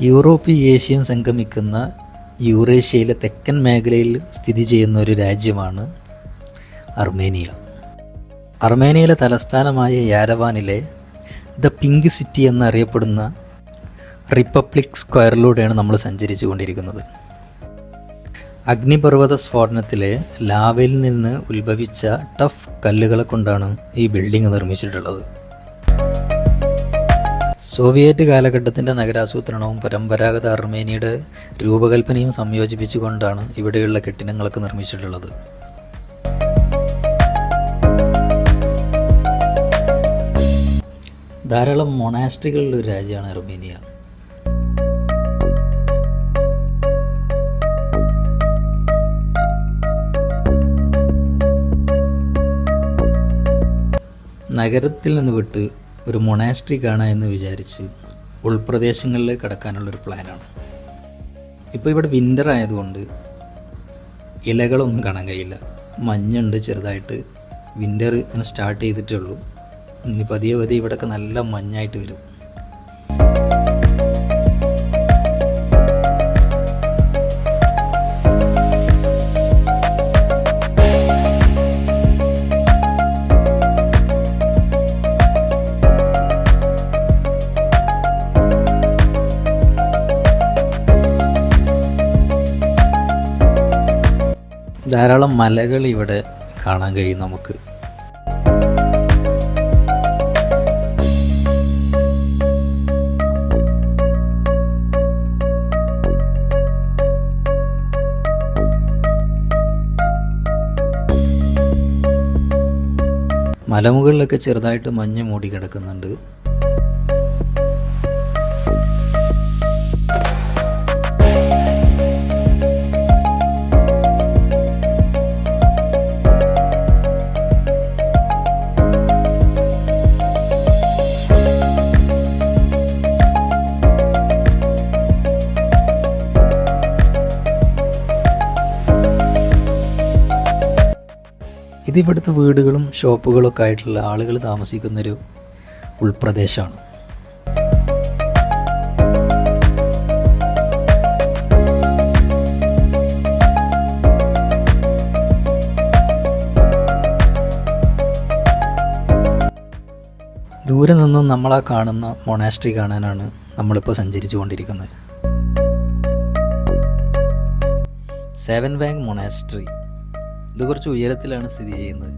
Europe ഏഷ്യയും സംഗമിക്കുന്ന യൂറേഷ്യയിലെ തെക്കൻ മേഖലയിൽ സ്ഥിതി ചെയ്യുന്ന ഒരു രാജ്യമാണ് അർമേനിയ. അർമേനിയയിലെ തലസ്ഥാനമായ യാരവാനിലെ ദ പിങ്ക് സിറ്റി എന്നറിയപ്പെടുന്ന റിപ്പബ്ലിക് സ്ക്വയറിലൂടെയാണ് നമ്മൾ സഞ്ചരിച്ചു കൊണ്ടിരിക്കുന്നത്. അഗ്നിപർവ്വത സ്ഫോടനത്തിലെ ലാവയിൽ നിന്ന് ഉത്ഭവിച്ച ടഫ് കല്ലുകളെ കൊണ്ടാണ് ഈ ബിൽഡിംഗ് നിർമ്മിച്ചിട്ടുള്ളത്. സോവിയറ്റ് കാലഘട്ടത്തിൻ്റെ നഗരാസൂത്രണവും പരമ്പരാഗത അർമേനിയയുടെ രൂപകൽപ്പനയും സംയോജിപ്പിച്ചുകൊണ്ടാണ് ഇവിടെയുള്ള കെട്ടിടങ്ങളൊക്കെ നിർമ്മിച്ചിട്ടുള്ളത്. ധാരാളം മൊണാസ്ട്രികളുള്ള ഒരു രാജ്യമാണ് അർമേനിയ. നഗരത്തിൽ നിന്ന് വിട്ട് ഒരു മൊണാസ്ട്രി കാണാം എന്ന് വിചാരിച്ച് ഉൾപ്രദേശങ്ങളിലേക്ക് കടക്കാനുള്ളൊരു പ്ലാനാണ്. ഇപ്പോൾ ഇവിടെ വിൻ്റർ ആയതുകൊണ്ട് ഇലകളൊന്നും കാണാൻ കഴിയില്ല. മഞ്ഞുണ്ട് ചെറുതായിട്ട്. വിൻ്റർ ഇങ്ങനെ സ്റ്റാർട്ട് ചെയ്തിട്ടേ ഉള്ളൂ. ഇനി പതിയെ പതിയെ ഇവിടെയൊക്കെ നല്ല മഞ്ഞായിട്ട് വരും. ധാരാളം മലകൾ ഇവിടെ കാണാൻ കഴിയും നമുക്ക്. മലമുകളിലൊക്കെ ചെറുതായിട്ട് മഞ്ഞ് മൂടി കിടക്കുന്നുണ്ട്. ഇതിവിടുത്തെ വീടുകളും ഷോപ്പുകളൊക്കെ ആയിട്ടുള്ള ആളുകൾ താമസിക്കുന്നൊരു ഉൾപ്രദേശമാണ്. ദൂരെ നിന്നും നമ്മളാ കാണുന്ന മൊണാസ്ട്രി കാണാനാണ് നമ്മളിപ്പോൾ സഞ്ചരിച്ചു കൊണ്ടിരിക്കുന്നത്. Seven bank monastery. ഇത് കുറച്ച് ഉയരത്തിലാണ് സ്ഥിതി ചെയ്യുന്നത്.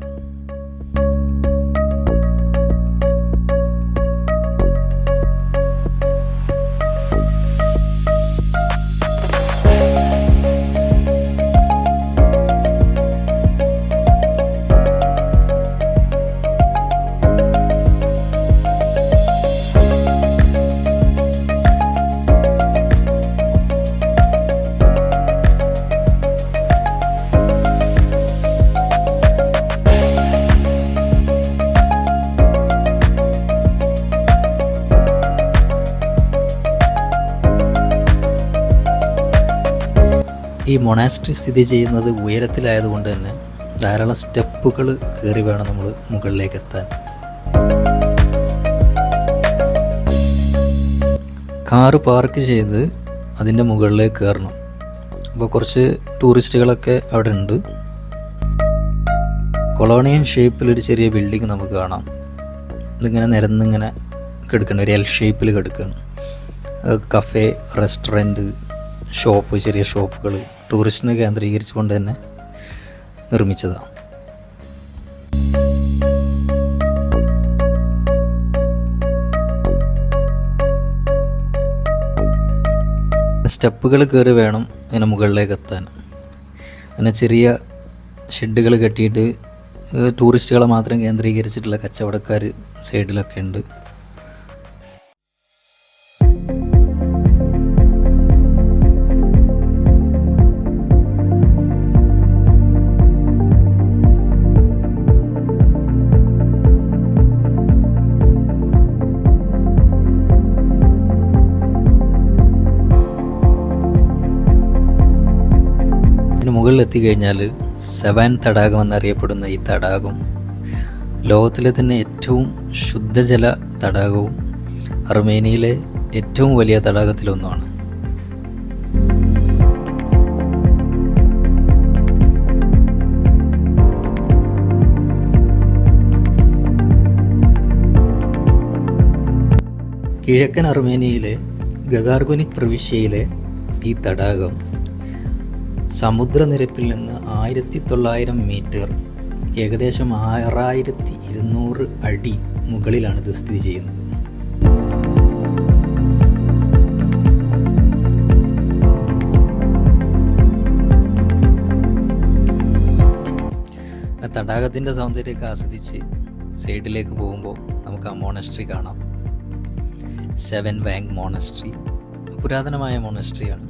ഈ മൊണാസ്ട്രി സ്ഥിതി ചെയ്യുന്നത് ഉയരത്തിലായതുകൊണ്ട് തന്നെ ധാരാളം സ്റ്റെപ്പുകൾ കയറി വേണം നമ്മൾ മുകളിലേക്ക് എത്താൻ. കാറ് പാർക്ക് ചെയ്ത് അതിൻ്റെ മുകളിലേക്ക് കയറണം. അപ്പോൾ കുറച്ച് ടൂറിസ്റ്റുകളൊക്കെ അവിടെ ഉണ്ട്. കൊളോണിയൻ ഷേപ്പിലൊരു ചെറിയ ബിൽഡിങ് നമുക്ക് കാണാം. ഇതിങ്ങനെ നിരന്നിങ്ങനെ കിടക്കണം, ഒരു എൽ ഷേപ്പിൽ കിടക്കുകയാണ്. കഫേ, റെസ്റ്റോറൻറ്റ്, ഷോപ്പ്, ചെറിയ ഷോപ്പുകൾ ടൂറിസ്റ്റിനെ കേന്ദ്രീകരിച്ചുകൊണ്ട് തന്നെ നിർമ്മിച്ചതാണ്. സ്റ്റെപ്പുകൾ കയറി വേണം ഇതിന് മുകളിലേക്ക് എത്താൻ. അങ്ങനെ ചെറിയ ഷെഡുകൾ കെട്ടിയിട്ട് ടൂറിസ്റ്റുകളെ മാത്രം കേന്ദ്രീകരിച്ചിട്ടുള്ള കച്ചവടക്കാർ സൈഡിലൊക്കെ ഉണ്ട്. മുകളിലെത്തിക്കഴിഞ്ഞാൽ സെവാൻ തടാകം എന്നറിയപ്പെടുന്ന ഈ തടാകം ലോകത്തിലെ തന്നെ ഏറ്റവും ശുദ്ധജല തടാകവും അർമേനിയയിലെ ഏറ്റവും വലിയ തടാകത്തിലൊന്നുമാണ്. കിഴക്കൻ അർമേനിയയിലെ ഗഗാർഗോനിക് പ്രവിശ്യയിലെ ഈ തടാകം സമുദ്രനിരപ്പിൽ നിന്ന് 1900 മീറ്റർ, ഏകദേശം 6200 അടി മുകളിലാണ് ഇത് സ്ഥിതി ചെയ്യുന്നത്. തടാകത്തിൻ്റെ സൗന്ദര്യമൊക്കെ ആസ്വദിച്ച് സൈഡിലേക്ക് പോകുമ്പോൾ നമുക്ക് ആ മോണസ്ട്രി കാണാം. 7 വാങ് മോണസ്ട്രി പുരാതനമായ മോണസ്ട്രിയാണ്.